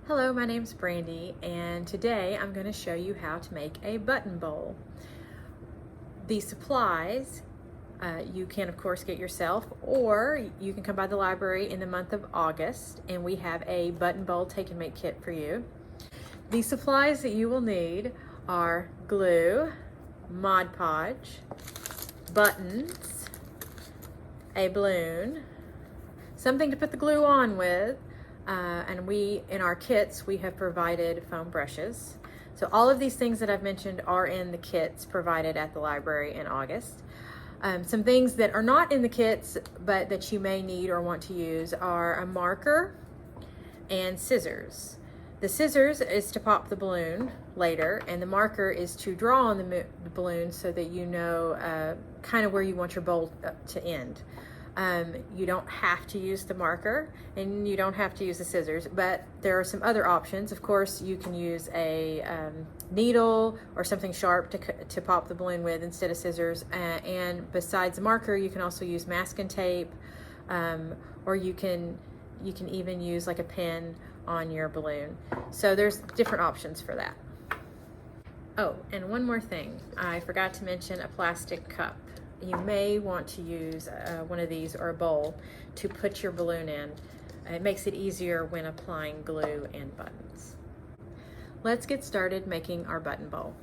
Hello, my name's Brandy, and today I'm going to show you how to make a button bowl. The supplies you can of course get yourself, or you can come by the library in the month of August and we have a button bowl take and make kit for you. The supplies that you will need are glue, Mod Podge, buttons, a balloon, something to put the glue on with, and in our kits, we have provided foam brushes. So all of these things that I've mentioned are in the kits provided at the library in August. Some things that are not in the kits, but that you may need or want to use are a marker and scissors. The scissors is to pop the balloon later, and the marker is to draw on the balloon so that you know kind of where you want your bowl to end. You don't have to use the marker and you don't have to use the scissors, but there are some other options. Of course, you can use a needle or something sharp to pop the balloon with instead of scissors. And besides the marker, you can also use masking tape, or you can even use like a pin on your balloon. So there's different options for that. Oh, and one more thing. I forgot to mention a plastic cup. You may want to use one of these or a bowl to put your balloon in. It makes it easier when applying glue and buttons. Let's get started making our button bowl.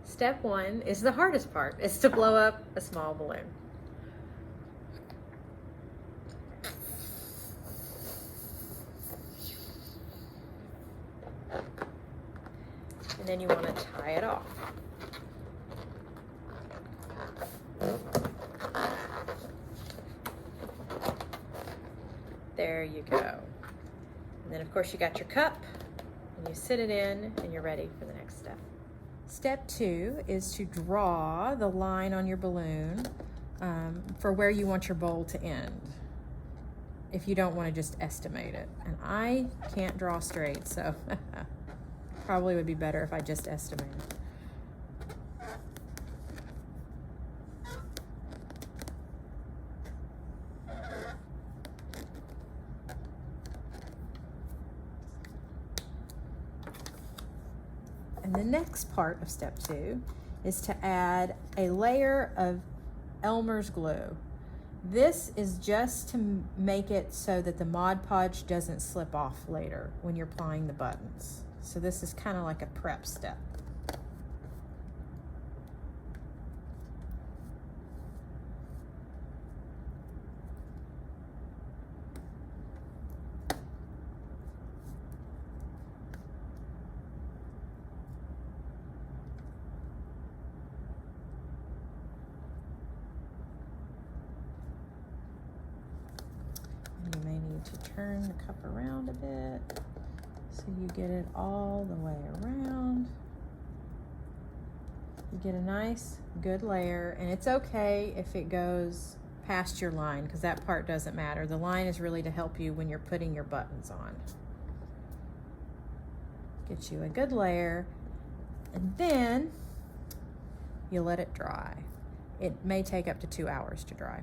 Step one is the hardest part. It's to blow up a small balloon. And then you want to tie it off. There you go. And then of course you got your cup and you sit it in and you're ready for the next step. Step two is to draw the line on your balloon for where you want your bowl to end, if you don't want to just estimate it. And I can't draw straight, so probably would be better if I just estimated. And the next part of step two is to add a layer of Elmer's glue. This is just to make it so that the Mod Podge doesn't slip off later when you're applying the buttons. So this is kind of like a prep step. You may need to turn the cup around a bit so you get it all the way around. You get a nice, good layer, and it's okay if it goes past your line because that part doesn't matter. The line is really to help you when you're putting your buttons on. Get you a good layer, and then you let it dry. It may take up to 2 hours to dry.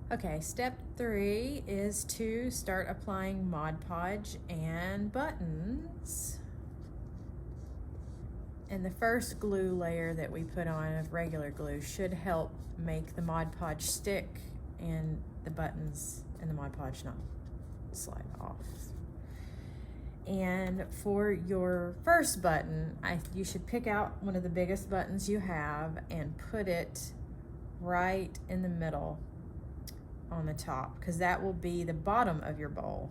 Okay, step three is to start applying Mod Podge and buttons. And the first glue layer that we put on of regular glue should help make the Mod Podge stick and the buttons and the Mod Podge not slide off. And for your first button, you should pick out one of the biggest buttons you have and put it right in the middle on the top, because that will be the bottom of your bowl.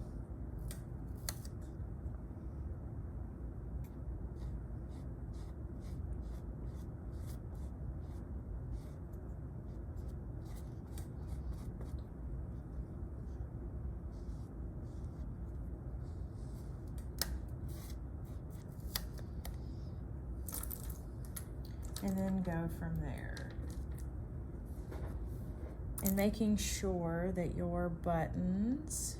And then go from there. And making sure that your buttons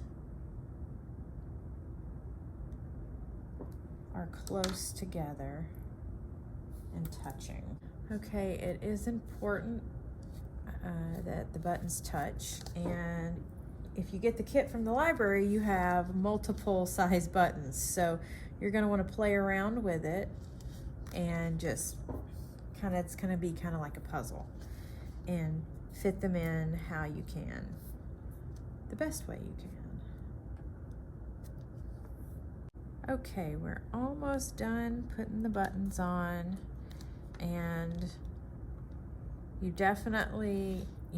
are close together and touching. Okay, it is important that the buttons touch, and if you get the kit from the library, you have multiple size buttons. So you're gonna wanna play around with it and just it's gonna be kind of like a puzzle, and fit them in how you can, the best way you can. Okay, we're almost done putting the buttons on, and you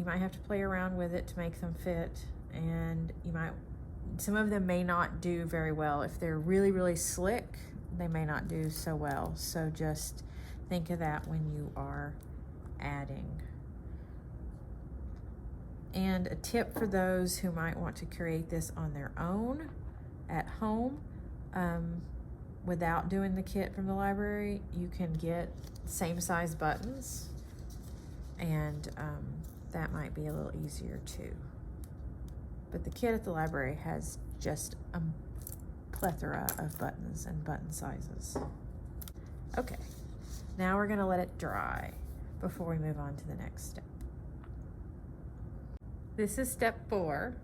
might have to play around with it to make them fit, and some of them may not do very well. If they're really, really slick, they may not do so well. So just think of that when you are adding. And a tip for those who might want to create this on their own at home, without doing the kit from the library, you can get same size buttons, and that might be a little easier too. But the kit at the library has just a plethora of buttons and button sizes. Okay, now we're gonna let it dry before we move on to the next step. This is step 4,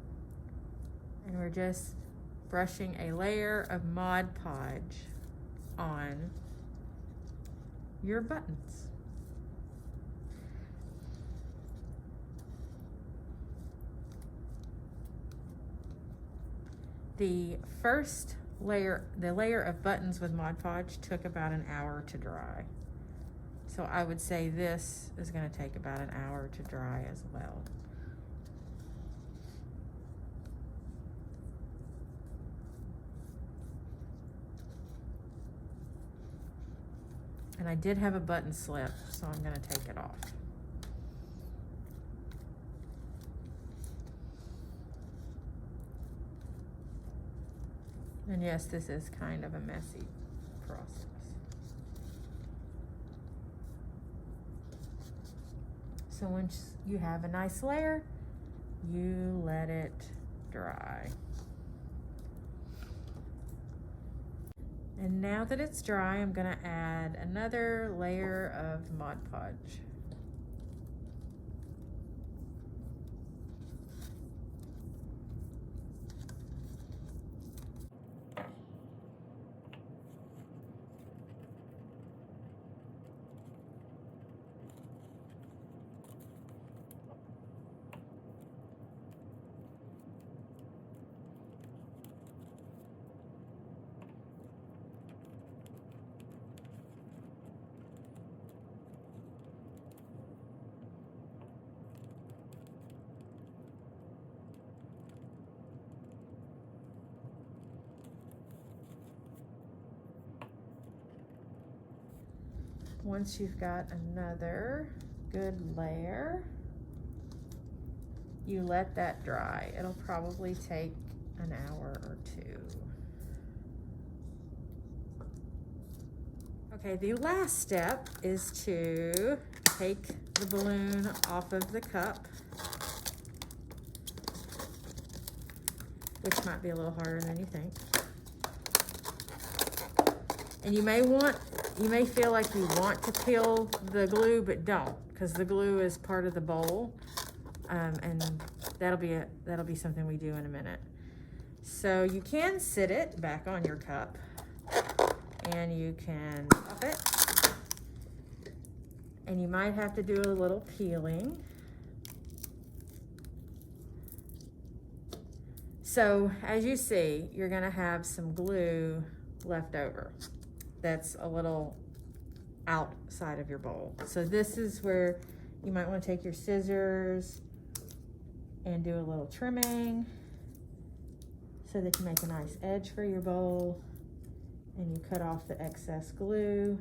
and we're just brushing a layer of Mod Podge on your buttons. The first layer, the layer of buttons with Mod Podge, took about an hour to dry. So I would say this is going to take about an hour to dry as well. And I did have a button slip, so I'm going to take it off. And yes, this is kind of a messy process. So once you have a nice layer, you let it dry. And now that it's dry, I'm gonna add another layer of Mod Podge. Once you've got another good layer, you let that dry. It'll probably take an hour or 2. Okay, the last step is to take the balloon off of the cup, which might be a little harder than you think. And you may feel like you want to peel the glue, but don't, because the glue is part of the bowl, and that'll be something we do in a minute. So you can sit it back on your cup, and you can pop it, and you might have to do a little peeling. So as you see, you're gonna have some glue left over that's a little outside of your bowl. So this is where you might want to take your scissors and do a little trimming so that you make a nice edge for your bowl, and you cut off the excess glue.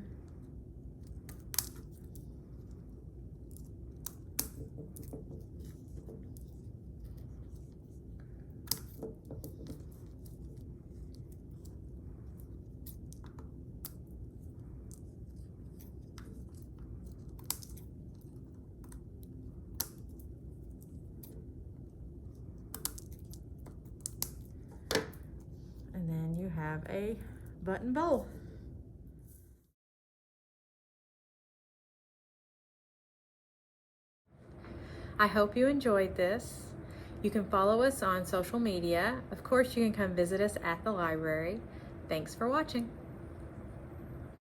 And then you have a button bowl. I hope you enjoyed this. You can follow us on social media. Of course, you can come visit us at the library. Thanks for watching.